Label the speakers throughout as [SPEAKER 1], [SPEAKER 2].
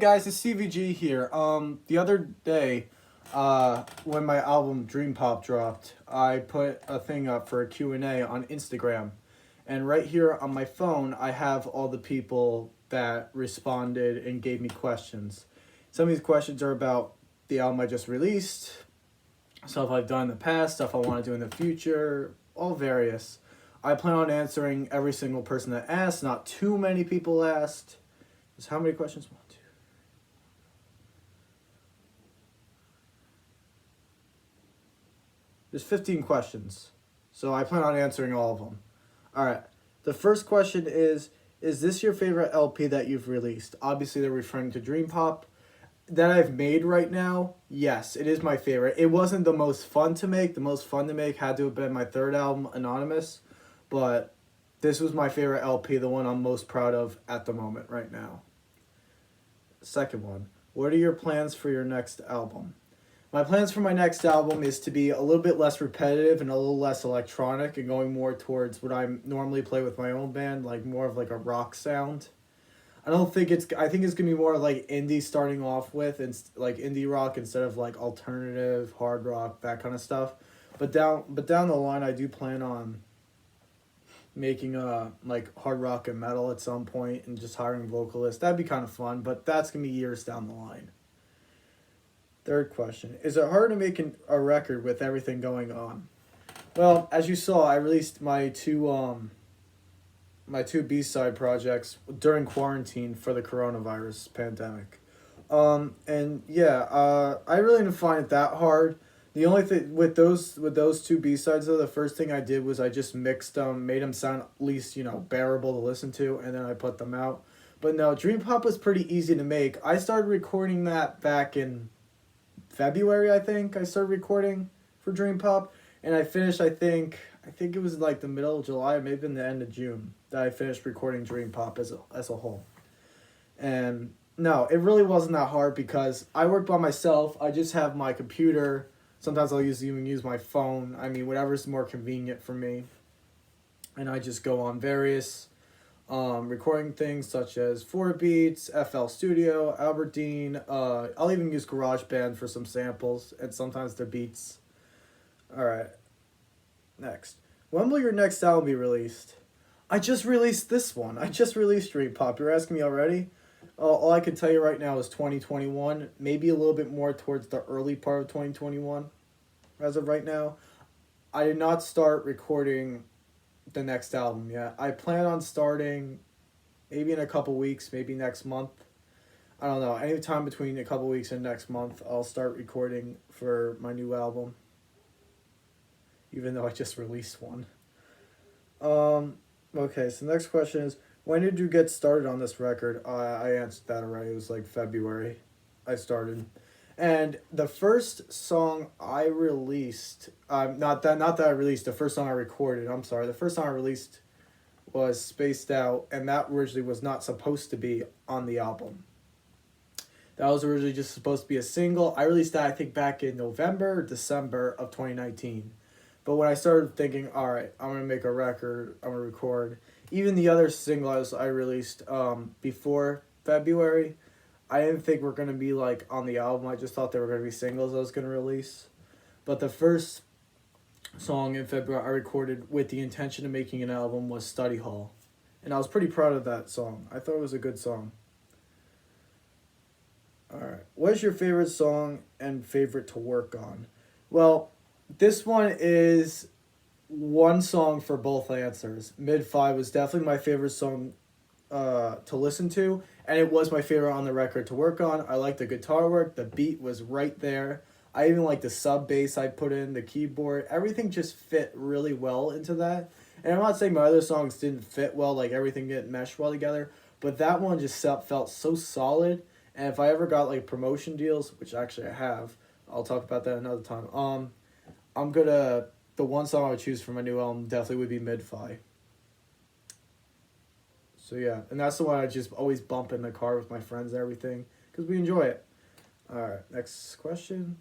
[SPEAKER 1] Guys, it's CVG here. The other day, when my album Dream Pop dropped, I put a thing up for a Q&A on Instagram. And right here on my phone, I have all the people that responded and gave me questions. Some of these questions are about the album I just released, stuff I've done in the past, stuff I want to do in the future, all various. I plan on answering every single person that asked. Not too many people asked. Just how many questions? One, two. There's 15 questions. So I plan on answering all of them. All right. The first question is this your favorite LP that you've released? Obviously, they're referring to Dream Pop. That I've made right now, yes, it is my favorite. It wasn't the most fun to make. The most fun to make had to have been my third album, Anonymous. But this was my favorite LP, the one I'm most proud of at the moment right now. Second one. What are your plans for your next album? My plans for my next album is to be a little bit less repetitive and a little less electronic and going more towards what I normally play with my own band, like more of like a rock sound. I think it's gonna be more like indie starting off with, and like indie rock instead of like alternative, hard rock, that kind of stuff. But down the line I do plan on making like hard rock and metal at some point and just hiring vocalists. That'd be kind of fun, but that's gonna be years down the line. Third question. Is it hard to make a record with everything going on? Well, as you saw, I released my two B-side projects during quarantine for the coronavirus pandemic. And yeah, I really didn't find it that hard. The only thing with those two B-sides though, the first thing I did was I just mixed them, made them sound at least, bearable to listen to, and then I put them out. But no, Dream Pop was pretty easy to make. I started recording that back in February, I think. I started recording for Dream Pop, and I finished. I think it was like the middle of July, or maybe in the end of June, that I finished recording Dream Pop as a whole. And no, it really wasn't that hard because I work by myself. I just have my computer. Sometimes I'll even use my phone. I mean, whatever's more convenient for me. And I just go on various recording things such as 4Beats, FL Studio, Aberdeen. I'll even use GarageBand for some samples and sometimes the beats. All right, next. When will your next album be released? I just released this one. I just released Dream Pop. You're asking me already? All I can tell you right now is 2021, maybe a little bit more towards the early part of 2021 as of right now. I did not start recording the next album yet. I plan on starting maybe in a couple weeks, maybe next month. I don't know. Anytime between a couple weeks and next month, I'll start recording for my new album. Even though I just released one. Okay, so next question is, when did you get started on this record? I answered that already. It was like February I started. And the first song I released, not that I released, the first song I recorded, I'm sorry, the first song I released was Spaced Out, and that originally was not supposed to be on the album. That was originally just supposed to be a single. I released that, I think, back in November or December of 2019. But when I started thinking, all right, I'm going to make a record, I'm going to record, even the other singles I released before February, I didn't think were going to be like on the album. I just thought they were going to be singles I was going to release. But the first song in February I recorded with the intention of making an album was Study Hall. And I was pretty proud of that song. I thought it was a good song. Alright. What is your favorite song and favorite to work on? Well, this one is one song for both answers. Mid 5 was definitely my favorite song to listen to, and it was my favorite on the record to work on. I liked the guitar work, the beat was right there. I even liked the sub bass I put in, the keyboard. Everything just fit really well into that. And I'm not saying my other songs didn't fit well, like everything didn't mesh well together, but that one just felt so solid. And if I ever got like promotion deals, which actually I have, I'll talk about that another time. The one song I would choose for my new album definitely would be Mid-Fi. So yeah, and that's the one I just always bump in the car with my friends and everything, because we enjoy it. Alright, next question.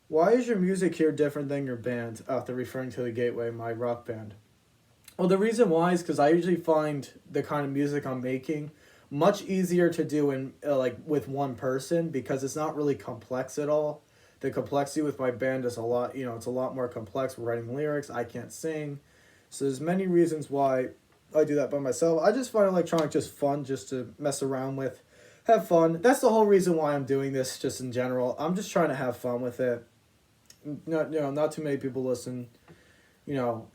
[SPEAKER 1] Why is your music here different than your band? They're referring to the Gateway, my rock band. Well, the reason why is because I usually find the kind of music I'm making much easier to do in like with one person because it's not really complex at all. The complexity with my band is a lot, it's a lot more complex. We're writing lyrics, I can't sing. So there's many reasons why I do that by myself. I just find electronic just fun just to mess around with. Have fun. That's the whole reason why I'm doing this just in general. I'm just trying to have fun with it. Not too many people listen,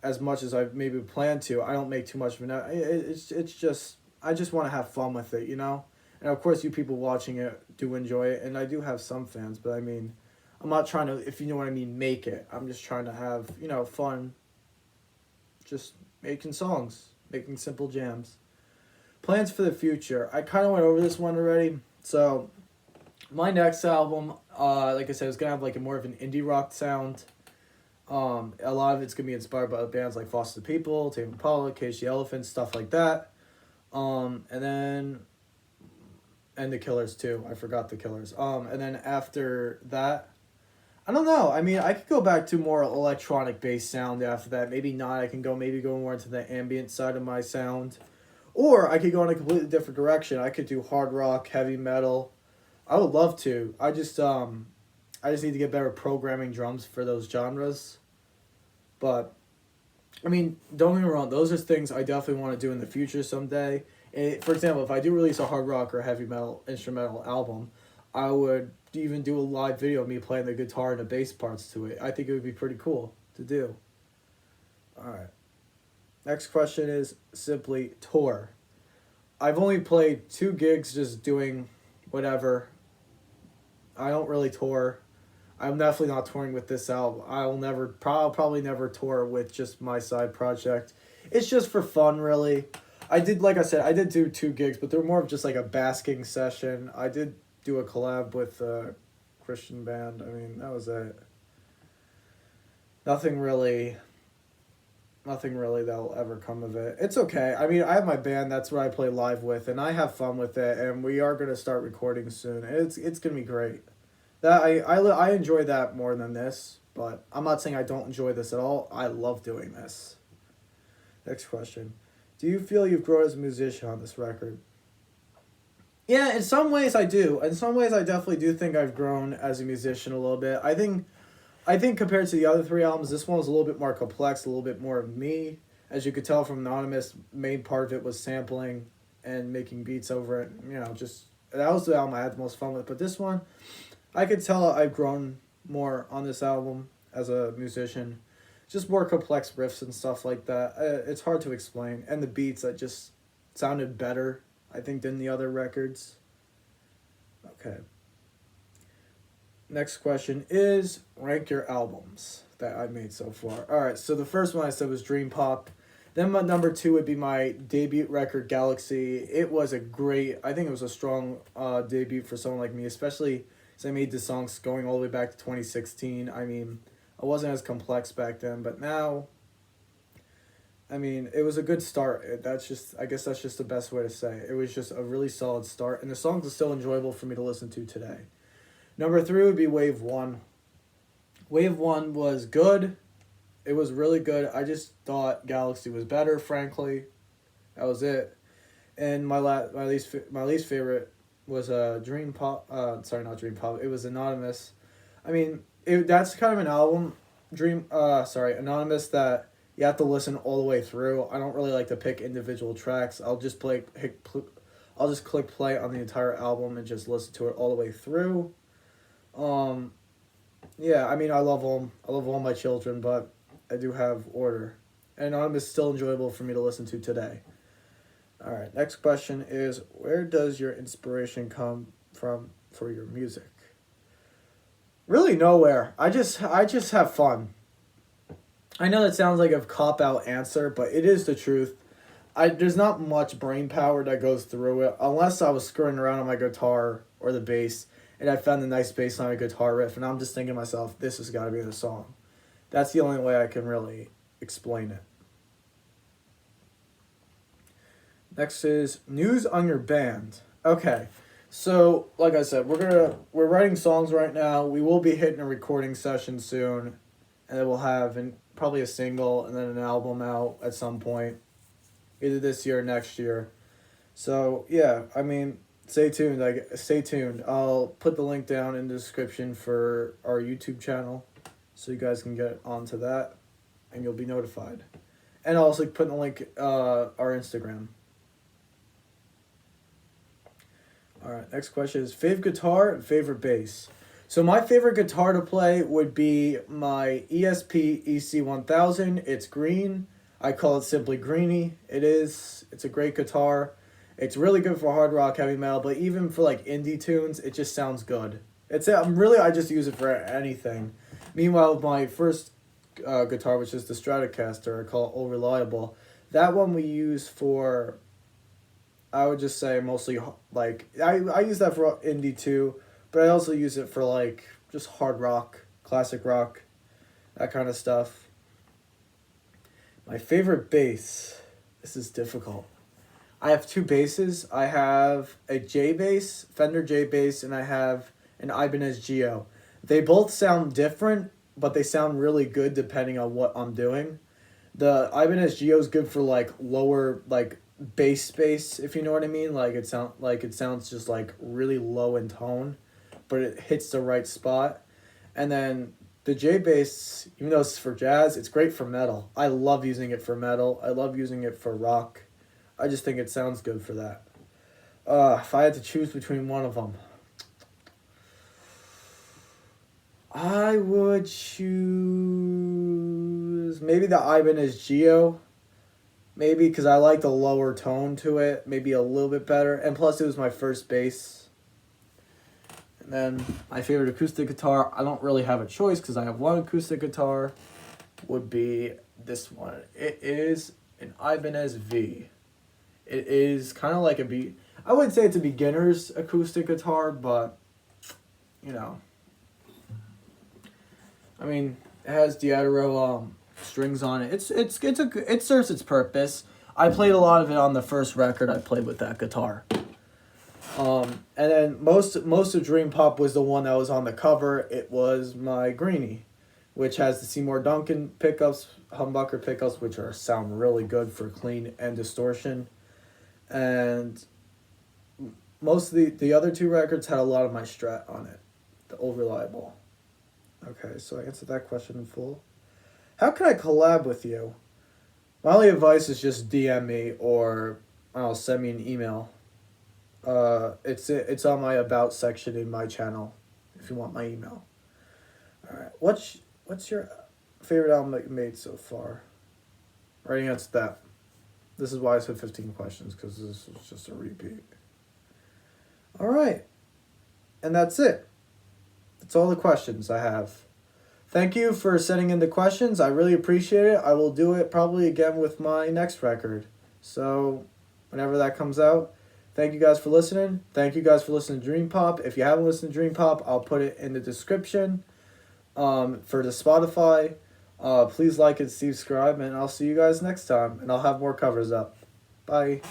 [SPEAKER 1] as much as I maybe plan to. I don't make too much of it. It's just I just want to have fun with it. And of course you people watching it do enjoy it, and I do have some fans, but I mean, I'm not trying to, if you know what I mean, make it. I'm just trying to have, fun, just making songs, making simple jams. Plans for the future. I kind of went over this one already. So, my next album, like I said, is going to have like a more of an indie rock sound. A lot of it's going to be inspired by bands like Foster the People, Tame Impala, Cage the Elephant, stuff like that. And the Killers too. I forgot the Killers. And then after that, I don't know. I mean, I could go back to more electronic based sound after that. Maybe not. I can maybe go more into the ambient side of my sound. Or I could go in a completely different direction. I could do hard rock, heavy metal. I would love to. I just need to get better programming drums for those genres. But I mean, don't get me wrong, those are things I definitely want to do in the future someday. For example, if I do release a hard rock or heavy metal instrumental album, I would even do a live video of me playing the guitar and the bass parts to it. I think it would be pretty cool to do. Alright. Next question is simply tour. I've only played 2 gigs just doing whatever. I don't really tour. I'm definitely not touring with this album. Probably never tour with just my side project. It's just for fun, really. Like I said, I did do 2 gigs, but they're more of just like a basking session. I did do a collab with a Christian band. I mean, that was it. Nothing really that'll ever come of it. It's okay. I mean, I have my band. That's what I play live with, and I have fun with it. And we are gonna start recording soon. It's gonna be great. That I enjoy that more than this, but I'm not saying I don't enjoy this at all. I love doing this. Next question. Do you feel you've grown as a musician on this record? Yeah, in some ways I do. In some ways I definitely do think I've grown as a musician a little bit. I think compared to the other 3 albums, this one was a little bit more complex, a little bit more of me. As you could tell from Anonymous, main part of it was sampling and making beats over it. Just that was the album I had the most fun with. But this one, I could tell I've grown more on this album as a musician. Just more complex riffs and stuff like that. It's hard to explain. And the beats that just sounded better, I think, than the other records. Okay. Next question is rank your albums that I've made so far. Alright, so the first one I said was Dream Pop. Then my number 2 would be my debut record, Galaxy. I think it was a strong debut for someone like me, especially since I made the songs going all the way back to 2016. I mean, I wasn't as complex back then, but now, I mean, it was a good start. I guess that's just the best way to say it. It was just a really solid start, and the songs are still enjoyable for me to listen to today. Number 3 would be Wave 1. Wave 1 was good. It was really good. I just thought Galaxy was better, frankly. That was it. And my least favorite was Dream Pop. Sorry, not Dream Pop. It was Anonymous. I mean, that's kind of an album, Anonymous, that you have to listen all the way through. I don't really like to pick individual tracks. I'll just click play on the entire album and just listen to it all the way through. Yeah, I mean, I love all my children, but I do have order. And Anonymous is still enjoyable for me to listen to today. Alright, next question is, where does your inspiration come from for your music? Really nowhere. I just have fun. I know that sounds like a cop-out answer, but it is the truth. There's not much brain power that goes through it, unless I was screwing around on my guitar or the bass, and I found a nice bass line, a guitar riff, and I'm just thinking to myself, this has got to be the song. That's the only way I can really explain it. Next is news on your band. Okay, so like I said, we're writing songs right now. We will be hitting a recording session soon, and then we'll have probably a single and then an album out at some point, either this year or next year. So yeah, I mean, stay tuned. Like, stay tuned. I'll put the link down in the description for our YouTube channel, so you guys can get onto that, and you'll be notified. And I'll also put in the link our Instagram. All right. Next question is favorite guitar and favorite bass. So my favorite guitar to play would be my ESP EC1000. It's green. I call it simply Greeny. It is. It's a great guitar. It's really good for hard rock, heavy metal, but even for like indie tunes, it just sounds good. I just use it for anything. Meanwhile, my first guitar, which is the Stratocaster, I call it All Reliable. That one we use for, I would just say mostly like I use that for indie too, but I also use it for like just hard rock, classic rock, that kind of stuff. My favorite bass. This is difficult. I have two basses. I have a J bass, Fender J bass, and I have an Ibanez Geo. They both sound different, but they sound really good depending on what I'm doing. The Ibanez Geo is good for like lower like bass space, if you know what I mean. Like it sounds just like really low in tone, but it hits the right spot. And then the J bass, even though it's for jazz, it's great for metal. I love using it for metal. I love using it for rock. I just think it sounds good for that. If I had to choose between one of them, I would choose maybe the Ibanez Geo. Maybe because I like the lower tone to it. Maybe a little bit better. And plus it was my first bass. And then my favorite acoustic guitar, I don't really have a choice because I have one acoustic guitar, would be this one. It is an Ibanez V. It is kind of like I wouldn't say it's a beginner's acoustic guitar, but, you know. I mean, it has Diataro strings on it. It serves its purpose. I played a lot of it on the first record I played with that guitar. And then most of Dream Pop was the one that was on the cover. It was my Greeny, which has the Seymour Duncan pickups, humbucker pickups, which sound really good for clean and distortion. And most of the other two records had a lot of my Strat on it, the All Reliable. Okay, so I answered that question in full. How can I collab with you? My only advice is just DM me or send me an email. It's on my about section in my channel, if you want my email. All right, what's your favorite album that you made so far? Already answered that. This is why I said 15 questions, because this was just a repeat. All right, and that's it. That's all the questions I have. Thank you for sending in the questions. I really appreciate it. I will do it probably again with my next record. So whenever that comes out, thank you guys for listening. Thank you guys for listening to Dream Pop. If you haven't listened to Dream Pop, I'll put it in the description for the Spotify. Please like and subscribe, and I'll see you guys next time. And I'll have more covers up. Bye.